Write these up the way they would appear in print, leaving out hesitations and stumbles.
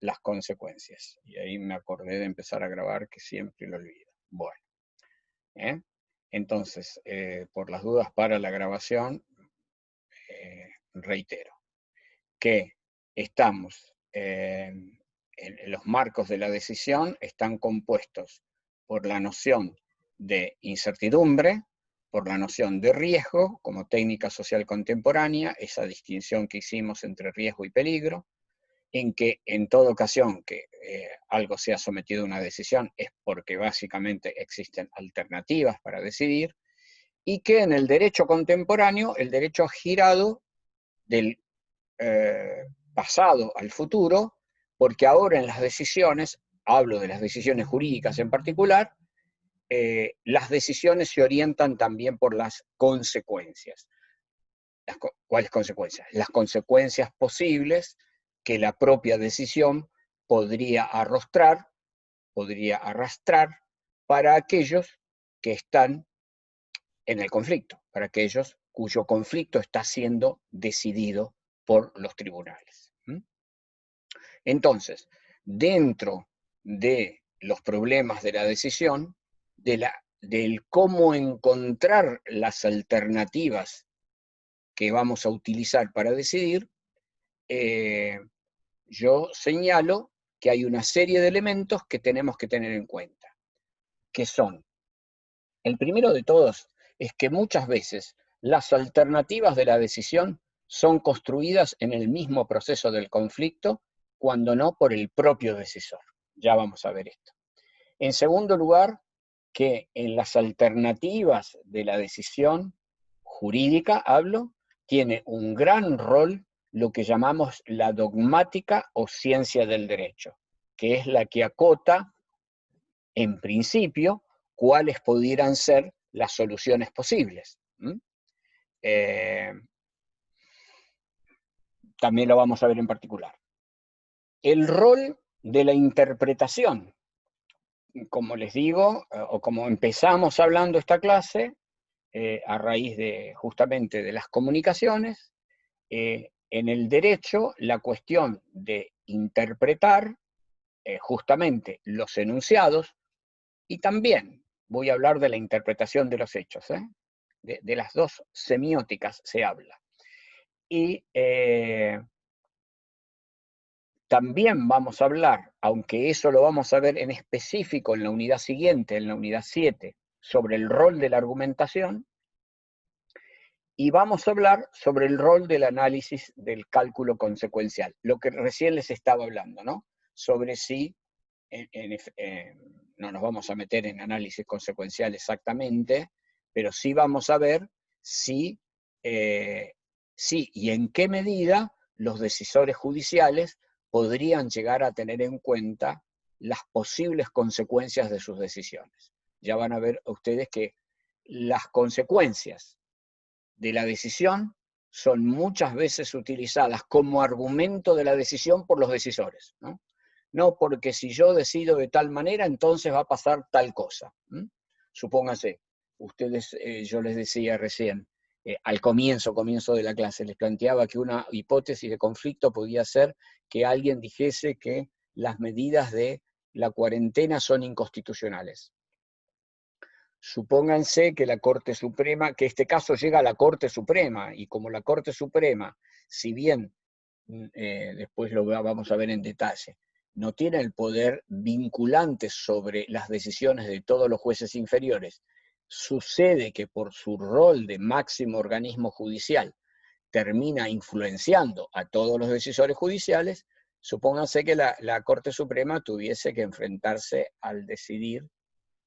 las consecuencias. Y ahí me acordé de empezar a grabar, que siempre lo olvido. Bueno, ¿eh? Entonces, por las dudas para la grabación, reitero que estamos en los marcos de la decisión, están compuestos por la noción de incertidumbre, por la noción de riesgo como técnica social contemporánea, esa distinción que hicimos entre riesgo y peligro, en que en toda ocasión que algo sea sometido a una decisión es porque básicamente existen alternativas para decidir, y que en el derecho contemporáneo el derecho ha girado del pasado al futuro, porque ahora en las decisiones, hablo de las decisiones jurídicas en particular, las decisiones se orientan también por las consecuencias. ¿Cuáles consecuencias? Las consecuencias posibles que la propia decisión podría arrastrar para aquellos que están en el conflicto, para aquellos cuyo conflicto está siendo decidido por los tribunales. Entonces, dentro de los problemas de la decisión, del cómo encontrar las alternativas que vamos a utilizar para decidir, yo señalo que hay una serie de elementos que tenemos que tener en cuenta, que son, el primero de todos, es que muchas veces las alternativas de la decisión son construidas en el mismo proceso del conflicto, cuando no por el propio decisor. Ya vamos a ver esto. En segundo lugar, que en las alternativas de la decisión jurídica, hablo, tiene un gran rol lo que llamamos la dogmática o ciencia del derecho, que es la que acota, en principio, cuáles pudieran ser las soluciones posibles. También lo vamos a ver en particular. El rol de la interpretación, como les digo, o como empezamos hablando esta clase, a raíz de justamente de las comunicaciones, en el derecho la cuestión de interpretar justamente los enunciados, y también voy a hablar de la interpretación de los hechos, de las dos semióticas se habla. Y también vamos a hablar, aunque eso lo vamos a ver en específico en la unidad siguiente, en la unidad 7, sobre el rol de la argumentación, y vamos a hablar sobre el rol del análisis del cálculo consecuencial, lo que recién les estaba hablando, ¿no? Sobre si, no nos vamos a meter en análisis consecuencial exactamente, pero sí vamos a ver si y en qué medida los decisores judiciales podrían llegar a tener en cuenta las posibles consecuencias de sus decisiones. Ya van a ver ustedes que las consecuencias de la decisión son muchas veces utilizadas como argumento de la decisión por los decisores, ¿no? No porque si yo decido de tal manera, entonces va a pasar tal cosa. Supónganse, ustedes, yo les decía recién, al comienzo de la clase, les planteaba que una hipótesis de conflicto podía ser que alguien dijese que las medidas de la cuarentena son inconstitucionales. Supónganse que la Corte Suprema, que este caso llega a la Corte Suprema, y como la Corte Suprema, si bien después lo vamos a ver en detalle, no tiene el poder vinculante sobre las decisiones de todos los jueces inferiores, sucede que por su rol de máximo organismo judicial termina influenciando a todos los decisores judiciales. Supónganse que la Corte Suprema tuviese que enfrentarse al decidir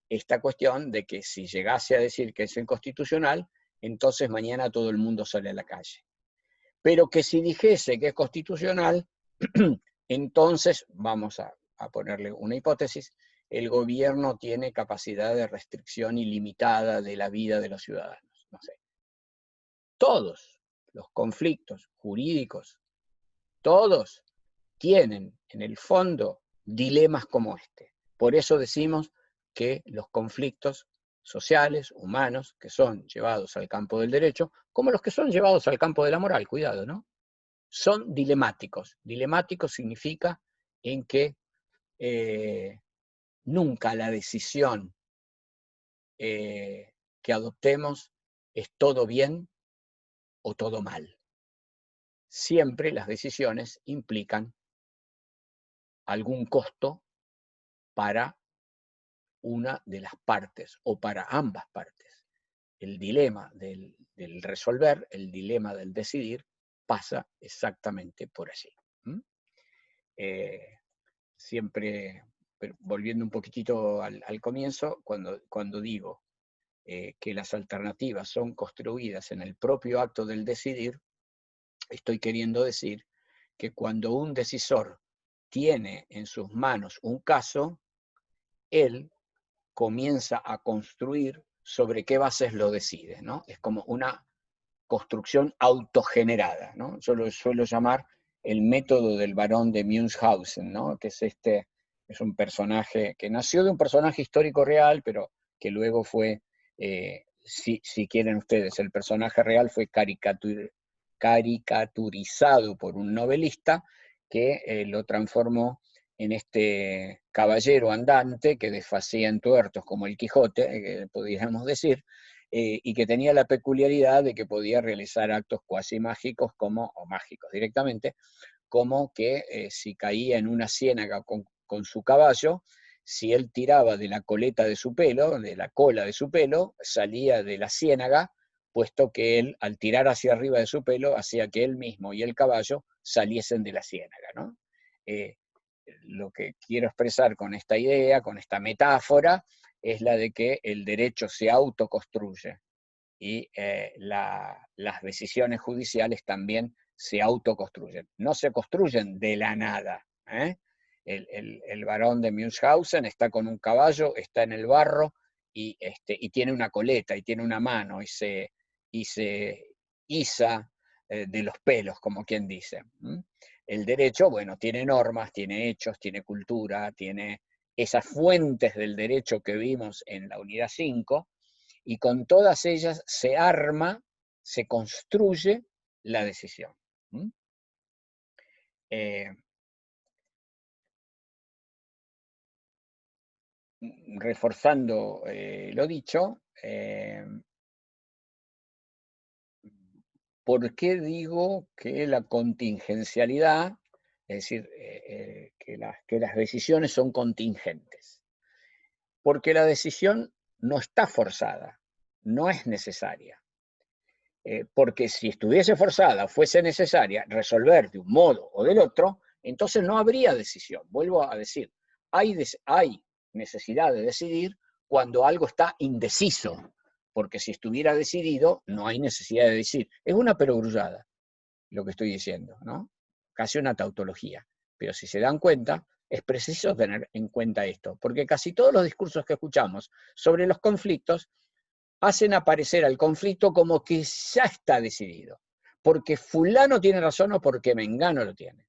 esta cuestión de que si llegase a decir que es inconstitucional, entonces mañana todo el mundo sale a la calle. Pero que si dijese que es constitucional, entonces, vamos a ponerle una hipótesis, el gobierno tiene capacidad de restricción ilimitada de la vida de los ciudadanos. No sé. Todos los conflictos jurídicos, todos tienen en el fondo dilemas como este. Por eso decimos que los conflictos sociales, humanos, que son llevados al campo del derecho, como los que son llevados al campo de la moral, cuidado, ¿no? Son dilemáticos. Dilemático significa en que nunca la decisión que adoptemos es todo bien o todo mal. Siempre las decisiones implican algún costo para una de las partes o para ambas partes. El dilema del resolver, el dilema del decidir, pasa exactamente por allí. Siempre, volviendo un poquitito al comienzo, cuando digo que las alternativas son construidas en el propio acto del decidir, estoy queriendo decir que cuando un decisor tiene en sus manos un caso, él comienza a construir sobre qué bases lo decide, ¿no? Es como una construcción autogenerada, ¿no? Yo lo suelo llamar el método del barón de Münchhausen, ¿no? Que es un personaje que nació de un personaje histórico real, pero que luego fue, si quieren ustedes, el personaje real fue caricaturizado por un novelista que lo transformó en este caballero andante que desfacía en tuertos como el Quijote, podríamos decir, y que tenía la peculiaridad de que podía realizar actos cuasi mágicos, o mágicos directamente, como que si caía en una ciénaga con su caballo, si él tiraba de la coleta de su pelo, de la cola de su pelo, salía de la ciénaga, puesto que él, al tirar hacia arriba de su pelo, hacía que él mismo y el caballo saliesen de la ciénaga, ¿no? Lo que quiero expresar con esta idea, con esta metáfora, es la de que el derecho se autoconstruye y las decisiones judiciales también se autoconstruyen. No se construyen de la nada. El barón de Münchhausen está con un caballo, está en el barro y tiene una coleta y tiene una mano y se iza de los pelos, como quien dice. El derecho, bueno, tiene normas, tiene hechos, tiene cultura, tiene esas fuentes del derecho que vimos en la unidad 5, y con todas ellas se arma, se construye la decisión. Reforzando lo dicho, ¿por qué digo que la contingencialidad, es decir, que las decisiones son contingentes? Porque la decisión no está forzada, no es necesaria. Porque si estuviese forzada, fuese necesaria resolver de un modo o del otro, entonces no habría decisión. Vuelvo a decir, hay necesidad de decidir cuando algo está indeciso, porque si estuviera decidido, no hay necesidad de decir. Es una perogrullada lo que estoy diciendo, ¿no? Casi una tautología. Pero si se dan cuenta, es preciso tener en cuenta esto, porque casi todos los discursos que escuchamos sobre los conflictos hacen aparecer al conflicto como que ya está decidido, porque fulano tiene razón o porque mengano lo tiene.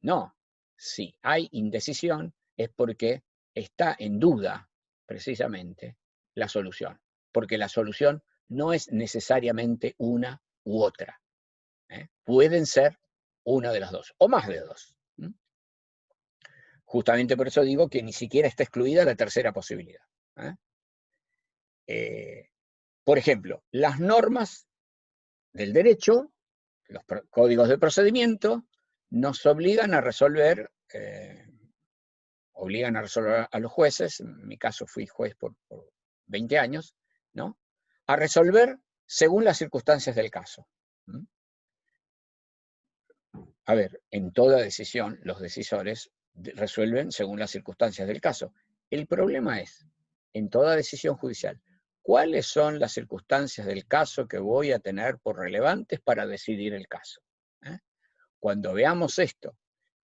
No, si hay indecisión es porque está en duda precisamente la solución, porque la solución no es necesariamente una u otra. Pueden ser una de las dos, o más de dos. Justamente por eso digo que ni siquiera está excluida la tercera posibilidad. Por ejemplo, las normas del derecho, los códigos de procedimiento, nos obligan a resolver, a los jueces, en mi caso fui juez por 20 años, ¿no? A resolver según las circunstancias del caso. A ver, en toda decisión los decisores resuelven según las circunstancias del caso. El problema es, en toda decisión judicial, ¿cuáles son las circunstancias del caso que voy a tener por relevantes para decidir el caso? Cuando veamos esto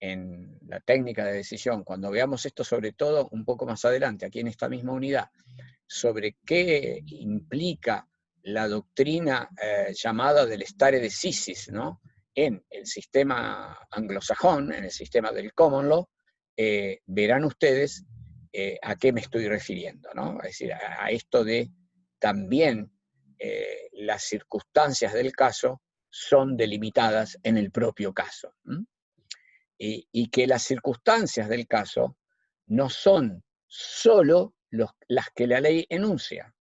en la técnica de decisión, cuando veamos esto sobre todo un poco más adelante, aquí en esta misma unidad, sobre qué implica la doctrina llamada del stare decisis, ¿no? En el sistema anglosajón, en el sistema del common law, verán ustedes a qué me estoy refiriendo, ¿no? Es decir, a esto de también las circunstancias del caso son delimitadas en el propio caso. y que las circunstancias del caso no son solo las que la ley enuncia.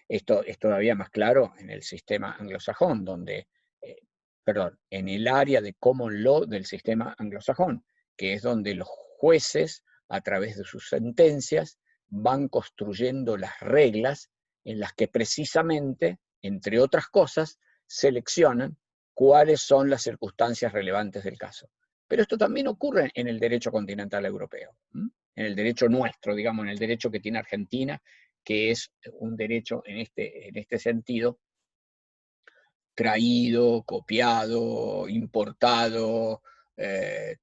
Esto es todavía más claro en el sistema anglosajón, en el área de common law del sistema anglosajón, que es donde los jueces, a través de sus sentencias, van construyendo las reglas en las que precisamente, entre otras cosas, seleccionan cuáles son las circunstancias relevantes del caso. Pero esto también ocurre en el derecho continental europeo, en el derecho nuestro, digamos, en el derecho que tiene Argentina, que es un derecho en este sentido traído, copiado, importado,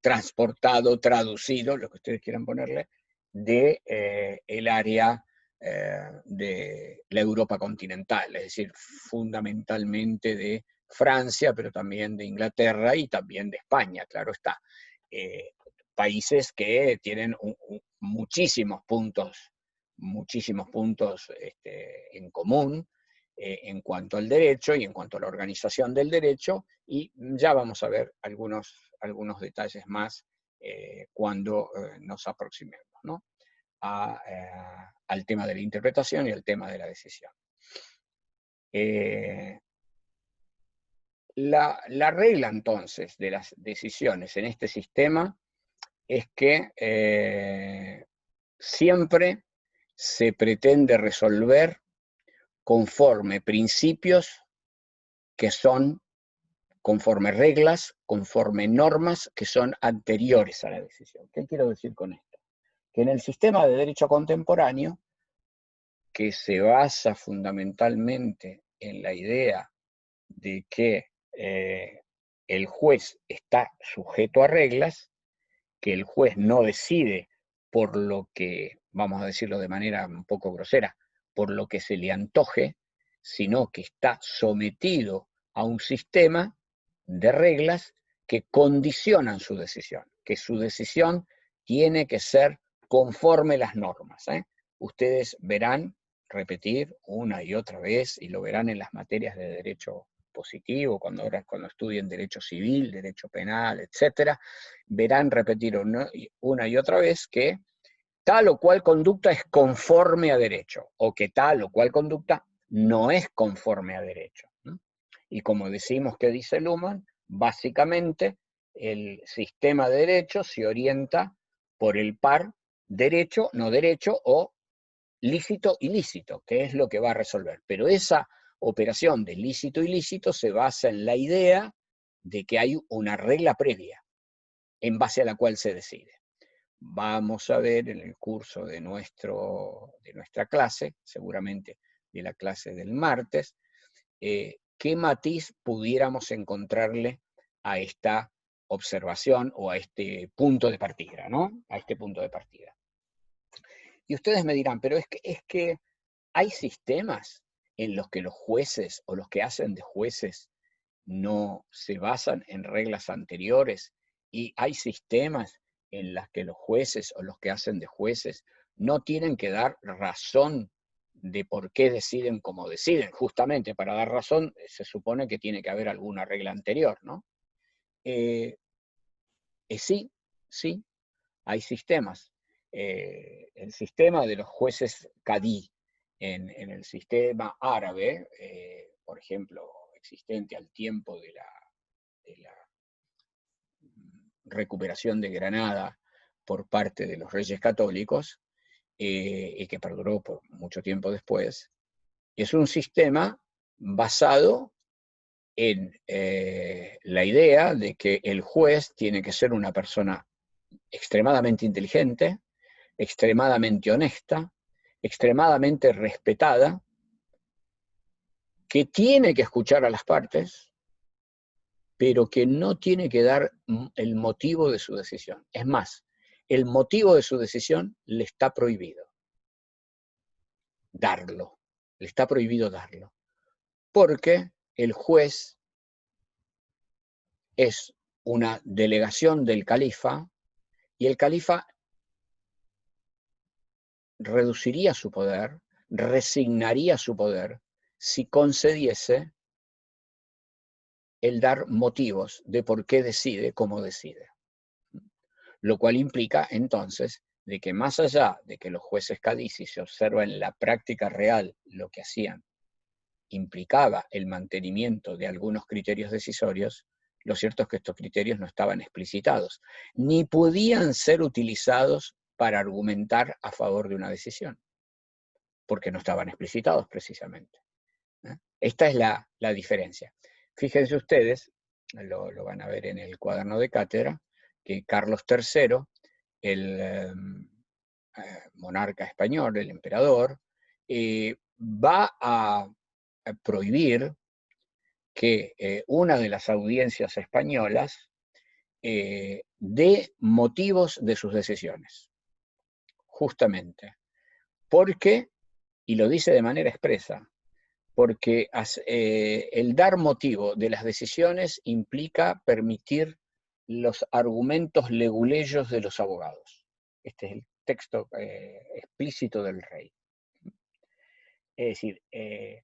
transportado, traducido, lo que ustedes quieran ponerle, de el área de la Europa continental, es decir, fundamentalmente de Francia, pero también de Inglaterra y también de España, claro está. Países que tienen muchísimos puntos en común, en cuanto al derecho y en cuanto a la organización del derecho, y ya vamos a ver algunos detalles más cuando nos aproximemos, ¿no? Al tema de la interpretación y al tema de la decisión. La regla entonces de las decisiones en este sistema es que siempre se pretende resolver conforme principios que son, conforme reglas, conforme normas que son anteriores a la decisión. ¿Qué quiero decir con esto? Que en el sistema de derecho contemporáneo, que se basa fundamentalmente en la idea de que el juez está sujeto a reglas, que el juez no decide por lo que, vamos a decirlo de manera un poco grosera, por lo que se le antoje, sino que está sometido a un sistema de reglas que condicionan su decisión, que su decisión tiene que ser conforme las normas. Ustedes verán repetir una y otra vez, y lo verán en las materias de derecho positivo, cuando estudien derecho civil, derecho penal, etcétera, verán repetir una y otra vez que tal o cual conducta es conforme a derecho, o que tal o cual conducta no es conforme a derecho. Y como decimos que dice Luhmann, básicamente el sistema de derecho se orienta por el par derecho, no derecho, o lícito, ilícito, que es lo que va a resolver. Pero esa operación de lícito, ilícito se basa en la idea de que hay una regla previa en base a la cual se decide. Vamos a ver en el curso de nuestra clase, seguramente de la clase del martes, qué matiz pudiéramos encontrarle a esta observación o a este punto de partida, ¿no? A este punto de partida. Y ustedes me dirán, pero es que hay sistemas en los que los jueces o los que hacen de jueces no se basan en reglas anteriores, y hay sistemas en los que los jueces o los que hacen de jueces no tienen que dar razón de por qué deciden como deciden. Justamente para dar razón se supone que tiene que haber alguna regla anterior, ¿no? Sí, hay sistemas. El sistema de los jueces cadí en el sistema árabe, por ejemplo, existente al tiempo de la recuperación de Granada por parte de los reyes católicos, y que perduró por mucho tiempo después, es un sistema basado en la idea de que el juez tiene que ser una persona extremadamente inteligente, extremadamente honesta, extremadamente respetada, que tiene que escuchar a las partes, pero que no tiene que dar el motivo de su decisión. Es más, el motivo de su decisión le está prohibido darlo, le está prohibido darlo, porque el juez es una delegación del califa, y el califa reduciría su poder, resignaría su poder, si concediese el dar motivos de por qué decide como decide. lo cual implica entonces de que más allá de que los jueces cadizi se observa en la práctica real lo que hacían, implicaba el mantenimiento de algunos criterios decisorios, lo cierto es que estos criterios no estaban explicitados, ni podían ser utilizados para argumentar a favor de una decisión, porque no estaban explicitados precisamente. Esta es la diferencia. Fíjense ustedes, lo van a ver en el cuaderno de cátedra, que Carlos III, el monarca español, el emperador, va a prohibir que una de las audiencias españolas dé motivos de sus decisiones, justamente, porque, y lo dice de manera expresa, porque el dar motivo de las decisiones implica permitir los argumentos leguleyos de los abogados. Este es el texto explícito del rey. Es decir, en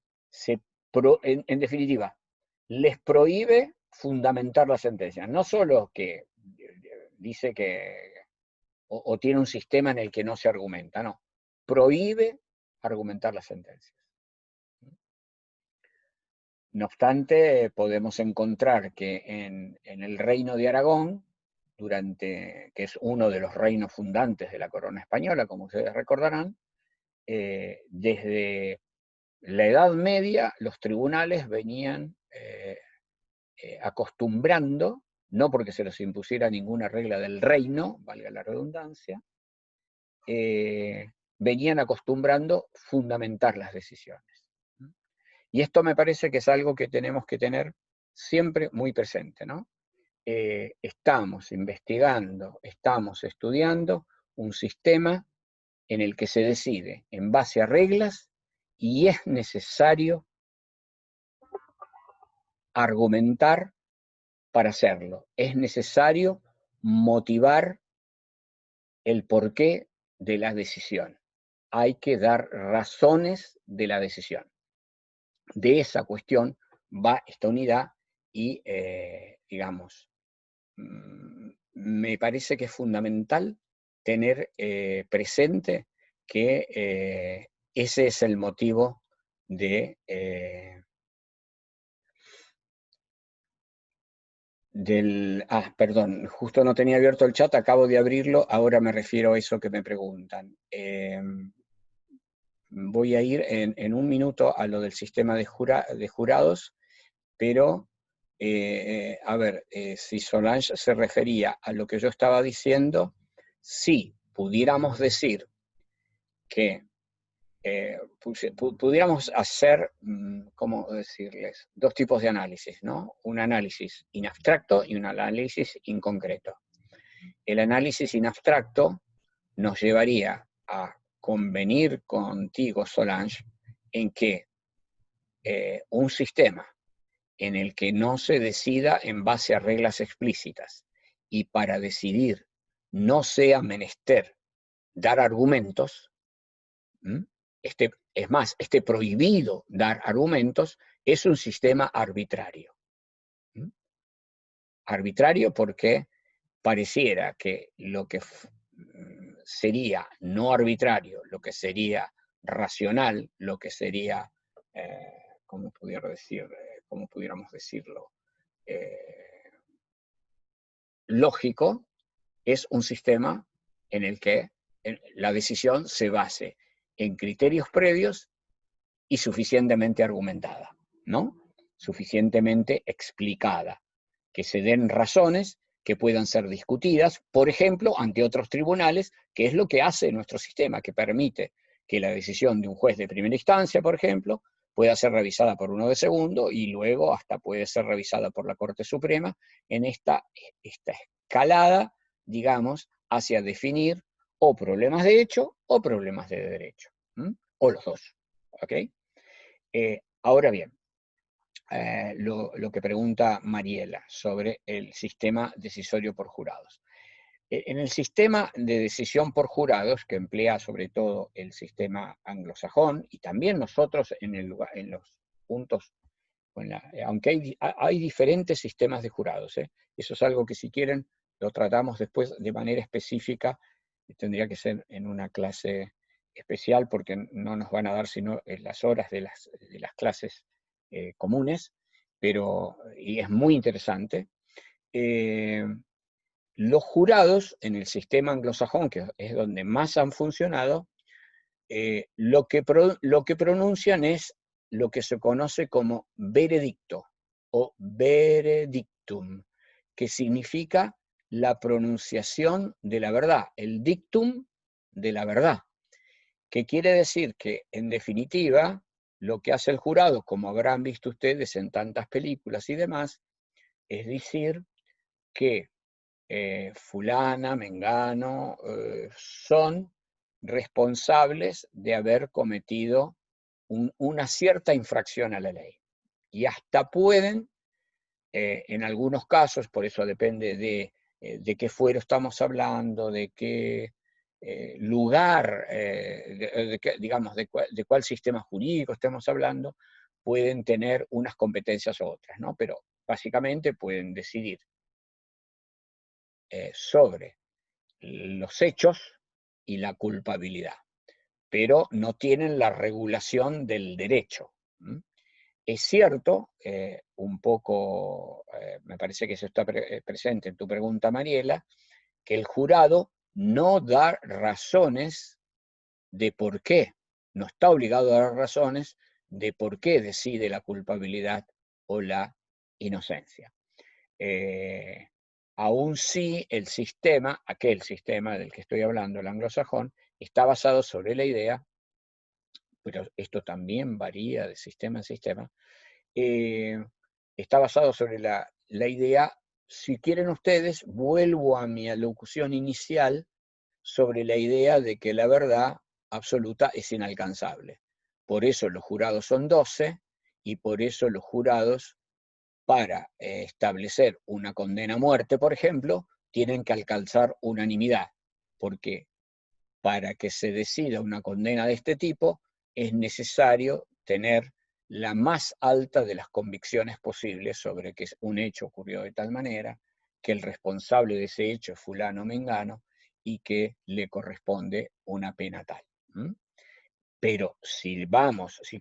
definitiva, les prohíbe fundamentar la sentencia. No solo que dice que, o tiene un sistema en el que no se argumenta, no. Prohíbe argumentar las sentencias. No obstante, podemos encontrar que en el reino de Aragón, que es uno de los reinos fundantes de la corona española, como ustedes recordarán, desde la Edad Media los tribunales venían acostumbrando, no porque se les impusiera ninguna regla del reino, valga la redundancia, venían acostumbrando fundamentar las decisiones. Y esto me parece que es algo que tenemos que tener siempre muy presente, ¿no? Estamos investigando, estamos estudiando un sistema en el que se decide en base a reglas y es necesario argumentar para hacerlo. Es necesario motivar el porqué de la decisión. Hay que dar razones de la decisión. De esa cuestión va esta unidad y, digamos, me parece que es fundamental tener presente que ese es el motivo de, perdón, justo no tenía abierto el chat, acabo de abrirlo, ahora me refiero a eso que me preguntan. Voy a ir en un minuto a lo del sistema de jurados, pero, a ver, si Solange se refería a lo que yo estaba diciendo, sí, pudiéramos decir que pudiéramos hacer, ¿cómo decirles? Dos tipos de análisis, ¿no? Un análisis in abstracto y un análisis in concreto. El análisis in abstracto nos llevaría a convenir contigo, Solange, en que un sistema en el que no se decida en base a reglas explícitas y para decidir no sea menester dar argumentos, es más, esté prohibido dar argumentos, es un sistema arbitrario. Arbitrario porque pareciera que lo que sería no arbitrario, lo que sería racional, lo que sería, ¿cómo pudiéramos decirlo? Lógico, es un sistema en el que la decisión se base en criterios previos y suficientemente argumentada, ¿no? Suficientemente explicada, que se den razones que puedan ser discutidas, por ejemplo, ante otros tribunales, que es lo que hace nuestro sistema, que permite que la decisión de un juez de primera instancia, por ejemplo, pueda ser revisada por uno de segundo y luego hasta puede ser revisada por la Corte Suprema en esta escalada, digamos, hacia definir o problemas de hecho o problemas de derecho, o los dos, ¿ok? Ahora bien, lo que pregunta Mariela sobre el sistema decisorio por jurados. En el sistema de decisión por jurados, que emplea sobre todo el sistema anglosajón, y también nosotros en los puntos, aunque hay diferentes sistemas de jurados, eso es algo que si quieren lo tratamos después de manera específica, tendría que ser en una clase especial porque no nos van a dar sino las horas de las clases comunes, y es muy interesante. Los jurados en el sistema anglosajón, que es donde más han funcionado, lo que pronuncian es lo que se conoce como veredicto o veredictum, que significa la pronunciación de la verdad, el dictum de la verdad, que quiere decir que, en definitiva, lo que hace el jurado, como habrán visto ustedes en tantas películas y demás, es decir que fulana, mengano, son responsables de haber cometido una cierta infracción a la ley. Y hasta pueden, en algunos casos, por eso depende de qué fuero estamos hablando, de qué lugar, digamos, de cuál sistema jurídico estemos hablando, pueden tener unas competencias u otras, ¿no? Pero básicamente pueden decidir sobre los hechos y la culpabilidad, pero no tienen la regulación del derecho. Es cierto, un poco, me parece que eso está presente en tu pregunta, Mariela, que el jurado no da razones de por qué, no está obligado a dar razones de por qué decide la culpabilidad o la inocencia. Aún sí, el sistema, aquel sistema del que estoy hablando, el anglosajón, está basado sobre la idea, pero esto también varía de sistema en sistema, está basado sobre la idea, si quieren ustedes, vuelvo a mi alocución inicial sobre la idea de que la verdad absoluta es inalcanzable. Por eso los jurados son 12 y por eso los jurados, para establecer una condena a muerte, por ejemplo, tienen que alcanzar unanimidad, porque para que se decida una condena de este tipo es necesario tener la más alta de las convicciones posibles sobre que un hecho ocurrió de tal manera, que el responsable de ese hecho es fulano o mengano y que le corresponde una pena tal. Pero si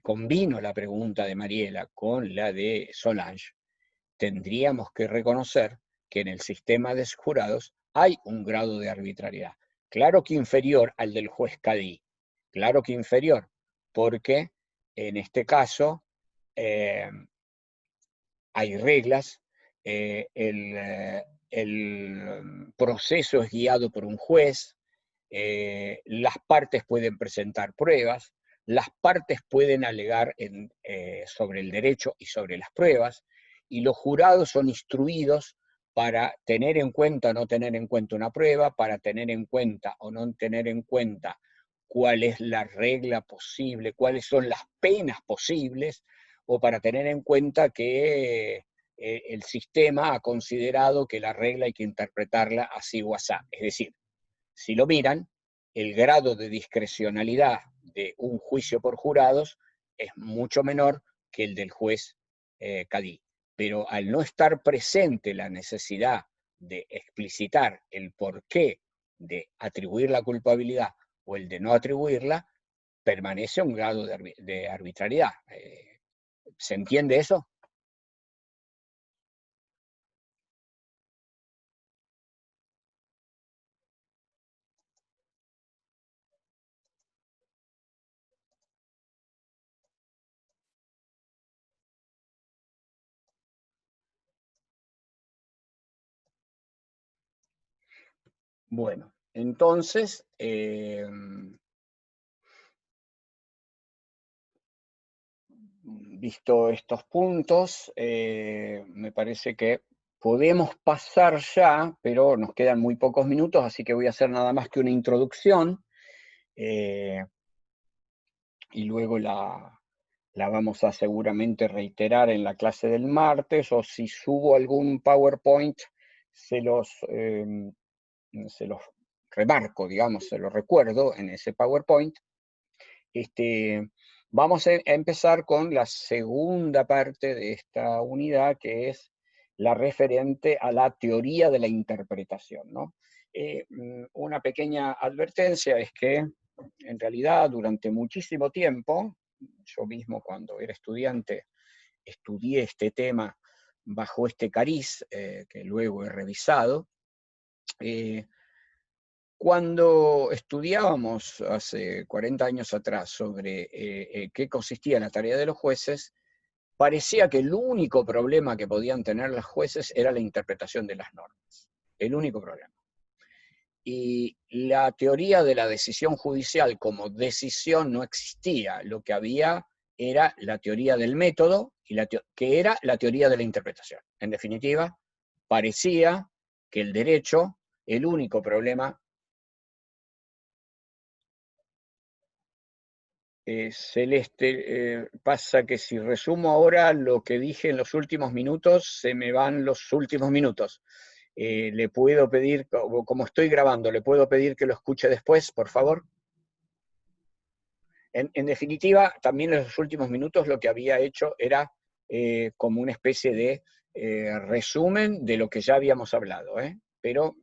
combino la pregunta de Mariela con la de Solange, tendríamos que reconocer que en el sistema de jurados hay un grado de arbitrariedad. Claro que inferior al del juez Cadí, claro que inferior, porque en este caso hay reglas, el proceso es guiado por un juez, las partes pueden presentar pruebas, las partes pueden alegar sobre el derecho y sobre las pruebas, y los jurados son instruidos para tener en cuenta o no tener en cuenta una prueba, para tener en cuenta o no tener en cuenta cuál es la regla posible, cuáles son las penas posibles, o para tener en cuenta que el sistema ha considerado que la regla hay que interpretarla así o así. Es decir, si lo miran, el grado de discrecionalidad de un juicio por jurados es mucho menor que el del juez Cadí. Pero al no estar presente la necesidad de explicitar el porqué de atribuir la culpabilidad o el de no atribuirla, permanece un grado de arbitrariedad. ¿Se entiende eso? Bueno, entonces, visto estos puntos, me parece que podemos pasar ya, pero nos quedan muy pocos minutos, así que voy a hacer nada más que una introducción y luego la vamos a seguramente reiterar en la clase del martes, o si subo algún PowerPoint, se los remarco, digamos, se los recuerdo en ese PowerPoint. Vamos a empezar con la segunda parte de esta unidad, que es la referente a la teoría de la interpretación, ¿no? Una pequeña advertencia es que, en realidad, durante muchísimo tiempo, yo mismo cuando era estudiante, estudié este tema bajo este cariz, que luego he revisado. Cuando estudiábamos hace 40 años atrás sobre qué consistía la tarea de los jueces, parecía que el único problema que podían tener los jueces era la interpretación de las normas. El único problema. Y la teoría de la decisión judicial como decisión no existía. Lo que había era la teoría del método, que era la teoría de la interpretación. En definitiva, parecía que el derecho, el único problema, Celeste, pasa que si resumo ahora lo que dije en los últimos minutos, se me van los últimos minutos. Le puedo pedir, como estoy grabando, le puedo pedir que lo escuche después, por favor. En definitiva, también en los últimos minutos lo que había hecho era como una especie de resumen de lo que ya habíamos hablado, pero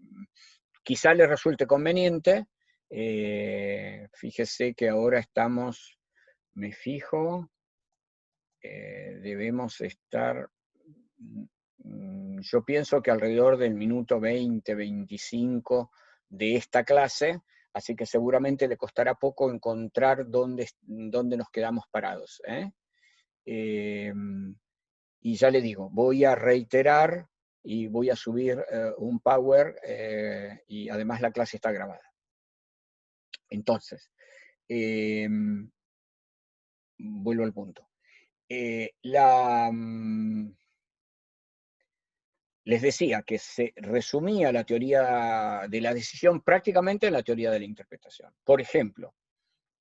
quizá le resulte conveniente. Fíjese que ahora estamos, me fijo, debemos estar, yo pienso que alrededor del minuto 20, 25 de esta clase, así que seguramente le costará poco encontrar dónde nos quedamos parados. Y ya le digo, voy a reiterar y voy a subir un Power, y además la clase está grabada. Entonces, vuelvo al punto. Les decía que se resumía la teoría de la decisión prácticamente en la teoría de la interpretación. Por ejemplo,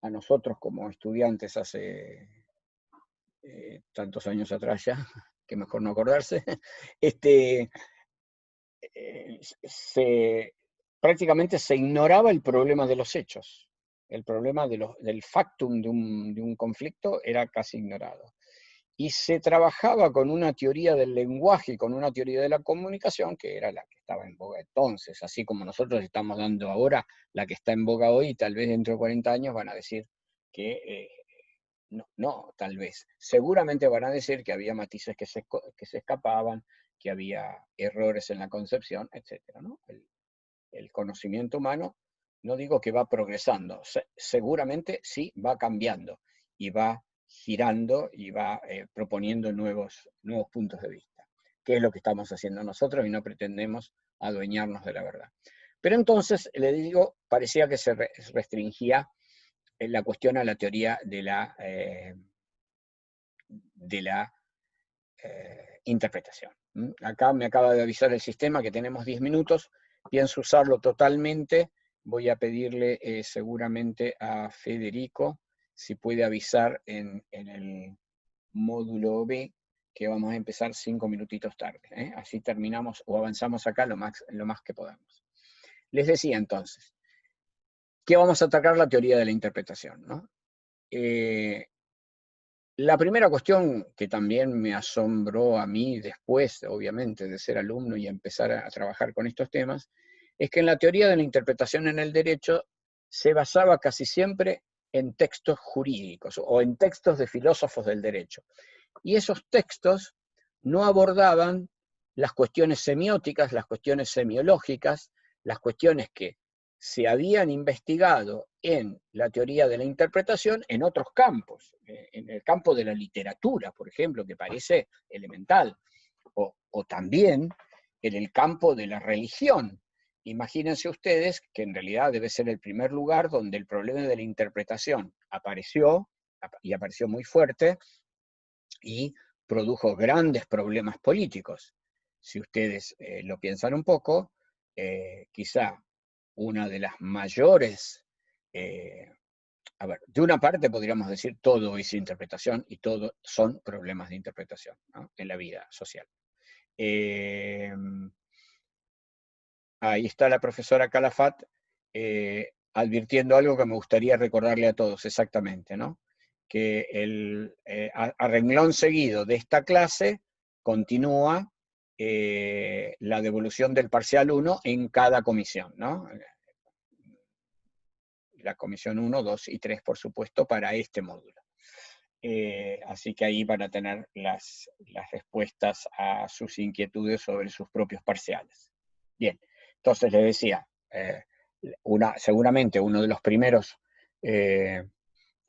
a nosotros como estudiantes hace tantos años atrás ya, que mejor no acordarse, prácticamente se ignoraba el problema de los hechos. El problema del factum de un conflicto era casi ignorado. Y se trabajaba con una teoría del lenguaje y con una teoría de la comunicación que era la que estaba en boga entonces, así como nosotros estamos dando ahora la que está en boga hoy, tal vez dentro de 40 años van a decir que no, tal vez. Seguramente van a decir que había matices que se escapaban, que había errores en la concepción, etc., ¿no? El conocimiento humano, no digo que va progresando, seguramente sí va cambiando y va girando y va proponiendo nuevos puntos de vista, que es lo que estamos haciendo nosotros y no pretendemos adueñarnos de la verdad. Pero entonces, le digo, parecía que se restringía la cuestión a la teoría de la interpretación. Acá me acaba de avisar el sistema que tenemos 10 minutos, pienso usarlo totalmente. Voy a pedirle seguramente a Federico si puede avisar en el módulo B que vamos a empezar 5 minutitos tarde. Así terminamos o avanzamos acá lo más que podamos. Les decía entonces, que vamos a atacar la teoría de la interpretación, ¿no? La primera cuestión que también me asombró a mí después, obviamente, de ser alumno y empezar a trabajar con estos temas, es que en la teoría de la interpretación en el derecho se basaba casi siempre en textos jurídicos o en textos de filósofos del derecho. Y esos textos no abordaban las cuestiones semióticas, las cuestiones semiológicas, las cuestiones que se habían investigado en la teoría de la interpretación en otros campos, en el campo de la literatura, por ejemplo, que parece elemental, o también en el campo de la religión. Imagínense ustedes que en realidad debe ser el primer lugar donde el problema de la interpretación apareció, y apareció muy fuerte, y produjo grandes problemas políticos. Si ustedes lo piensan un poco, quizá una de las mayores, a ver, de una parte podríamos decir todo es interpretación y todo son problemas de interpretación, ¿no?, en la vida social. Ahí está la profesora Calafat advirtiendo algo que me gustaría recordarle a todos exactamente, ¿no? Que a renglón seguido de esta clase continúa la devolución del parcial 1 en cada comisión, ¿no? La comisión 1, 2 y 3, por supuesto, para este módulo. Así que ahí van a tener las respuestas a sus inquietudes sobre sus propios parciales. Bien, entonces les decía, seguramente uno de los primeros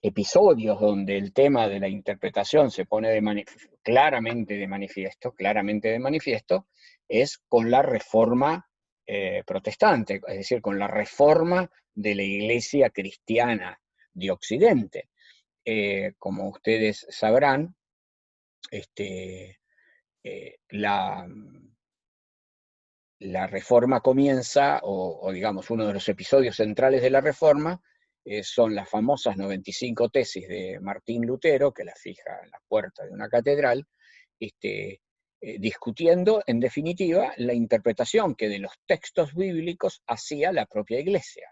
episodios donde el tema de la interpretación se pone claramente de manifiesto, es con la reforma protestante, es decir, con la reforma de la Iglesia cristiana de Occidente. Como ustedes sabrán, la reforma comienza, o digamos, uno de los episodios centrales de la reforma, son las famosas 95 tesis de Martín Lutero, que las fija en la puerta de una catedral, discutiendo, en definitiva, la interpretación que de los textos bíblicos hacía la propia Iglesia.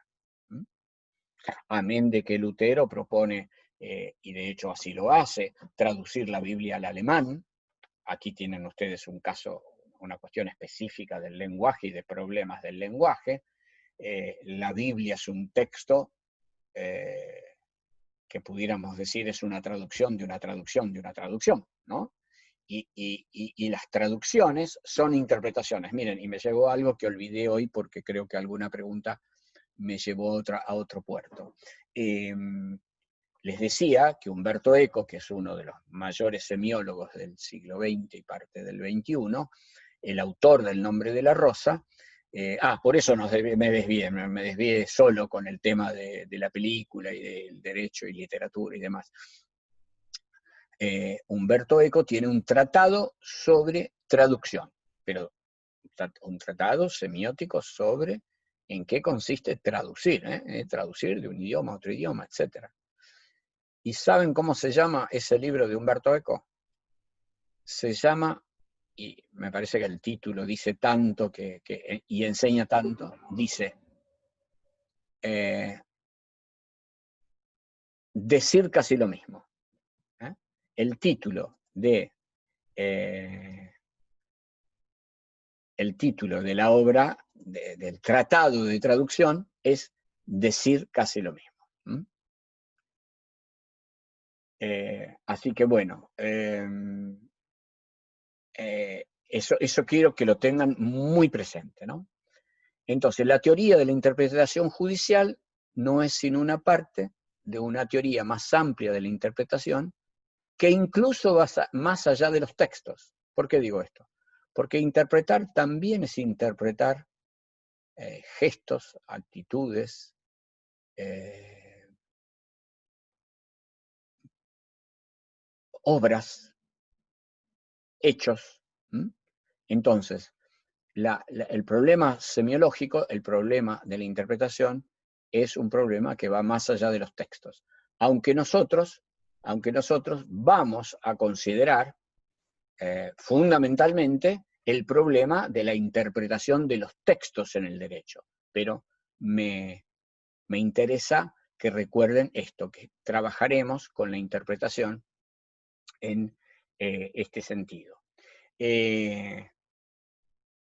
Amén de que Lutero propone, y de hecho así lo hace, traducir la Biblia al alemán. Aquí tienen ustedes un caso, una cuestión específica del lenguaje y de problemas del lenguaje. La Biblia es un texto que pudiéramos decir es una traducción de una traducción de una traducción, ¿no? Y las traducciones son interpretaciones. Miren, y me llegó algo que olvidé hoy porque creo que alguna pregunta me llevó a otro puerto. Les decía que Umberto Eco, que es uno de los mayores semiólogos del siglo XX y parte del XXI, el autor del Nombre de la Rosa, por eso me desvié solo con el tema de la película y del derecho y literatura y demás. Umberto Eco tiene un tratado sobre traducción, pero un tratado semiótico sobre en qué consiste traducir, traducir de un idioma a otro idioma, etc. ¿Y saben cómo se llama ese libro de Umberto Eco? Se llama, y me parece que el título dice tanto y enseña tanto, dice decir casi lo mismo. El título de la obra, del tratado de traducción, es decir casi lo mismo. Así que bueno, eso quiero que lo tengan muy presente, ¿no? Entonces, la teoría de la interpretación judicial no es sino una parte de una teoría más amplia de la interpretación, que incluso va más allá de los textos. ¿Por qué digo esto? Porque interpretar también es interpretar gestos, actitudes, obras, hechos. Entonces, el problema semiológico, el problema de la interpretación, es un problema que va más allá de los textos. Aunque nosotros vamos a considerar fundamentalmente el problema de la interpretación de los textos en el derecho. Pero me interesa que recuerden esto, que trabajaremos con la interpretación en este sentido.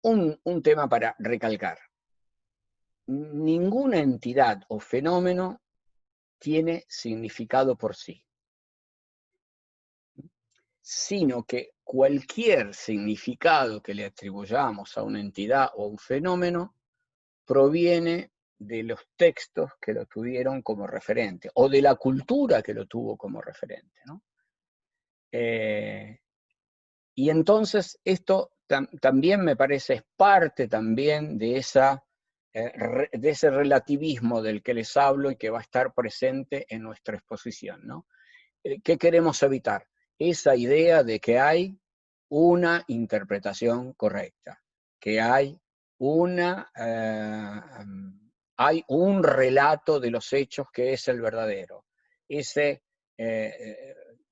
Un tema para recalcar. Ninguna entidad o fenómeno tiene significado por sí, sino que cualquier significado que le atribuyamos a una entidad o un fenómeno proviene de los textos que lo tuvieron como referente, o de la cultura que lo tuvo como referente, ¿no? Y entonces esto también me parece es parte también de ese relativismo del que les hablo y que va a estar presente en nuestra exposición, ¿no? ¿Qué queremos evitar? Esa idea de que hay una interpretación correcta, que hay un relato de los hechos que es el verdadero.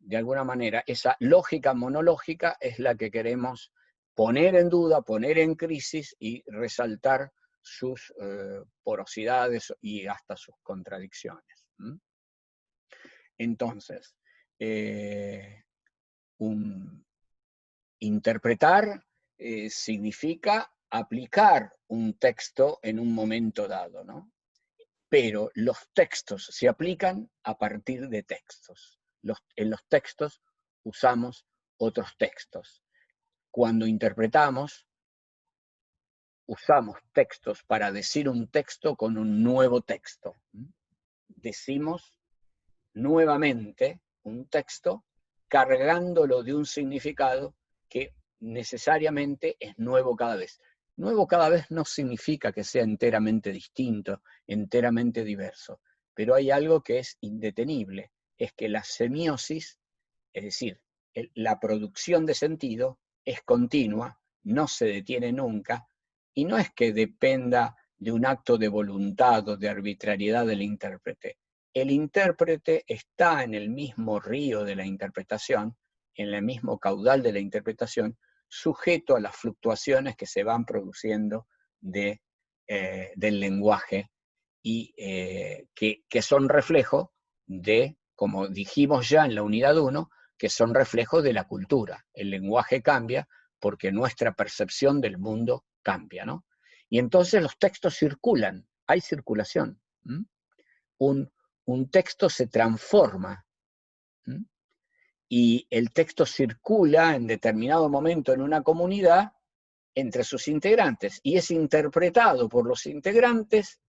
De alguna manera, esa lógica monológica es la que queremos poner en duda, poner en crisis y resaltar sus porosidades y hasta sus contradicciones. Entonces, interpretar significa aplicar un texto en un momento dado, ¿no? Pero los textos se aplican a partir de textos. En los textos usamos otros textos. Cuando interpretamos, usamos textos para decir un texto con un nuevo texto. Decimos nuevamente un texto cargándolo de un significado que necesariamente es nuevo cada vez. Nuevo cada vez no significa que sea enteramente distinto, enteramente diverso, pero hay algo que es indetenible, es que la semiosis, es decir, la producción de sentido, es continua, no se detiene nunca, y no es que dependa de un acto de voluntad o de arbitrariedad del intérprete. El intérprete está en el mismo río de la interpretación, en el mismo caudal de la interpretación, sujeto a las fluctuaciones que se van produciendo del lenguaje y que son reflejo de, como dijimos ya en la unidad 1, que son reflejos de la cultura. El lenguaje cambia porque nuestra percepción del mundo cambia, ¿no? Y entonces los textos circulan, hay circulación. Un texto se transforma. Y el texto circula en determinado momento en una comunidad entre sus integrantes y es interpretado por los integrantes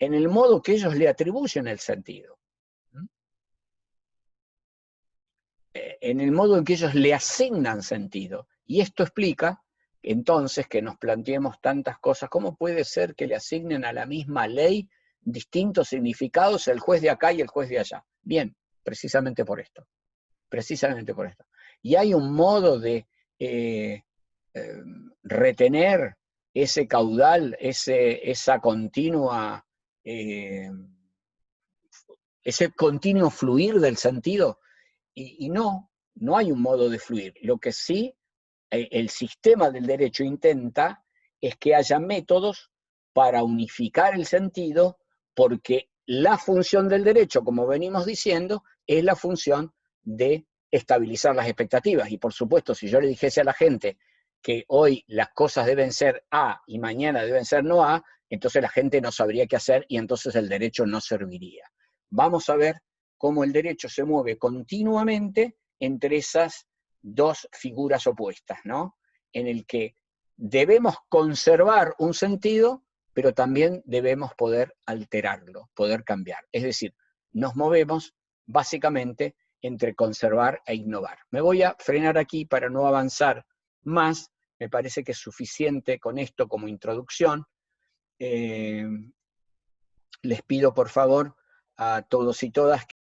en el modo que ellos le atribuyen el sentido. En el modo en que ellos le asignan sentido. Y esto explica entonces que nos planteemos tantas cosas. ¿Cómo puede ser que le asignen a la misma ley distintos significados el juez de acá y el juez de allá? Bien, precisamente por esto. Precisamente por esto. Y hay un modo de retener ese caudal, esa continua, ese continuo fluir del sentido. Y no hay un modo de fluir. Lo que sí el sistema del derecho intenta es que haya métodos para unificar el sentido, porque la función del derecho, como venimos diciendo, es la función de estabilizar las expectativas. Y por supuesto, si yo le dijese a la gente que hoy las cosas deben ser A y mañana deben ser no A, entonces la gente no sabría qué hacer y entonces el derecho no serviría. Vamos a ver cómo el derecho se mueve continuamente entre esas dos figuras opuestas, ¿no? En el que debemos conservar un sentido, pero también debemos poder alterarlo, poder cambiar. Es decir, nos movemos básicamente entre conservar e innovar. Me voy a frenar aquí para no avanzar más, me parece que es suficiente con esto como introducción. Les pido por favor a todos y todas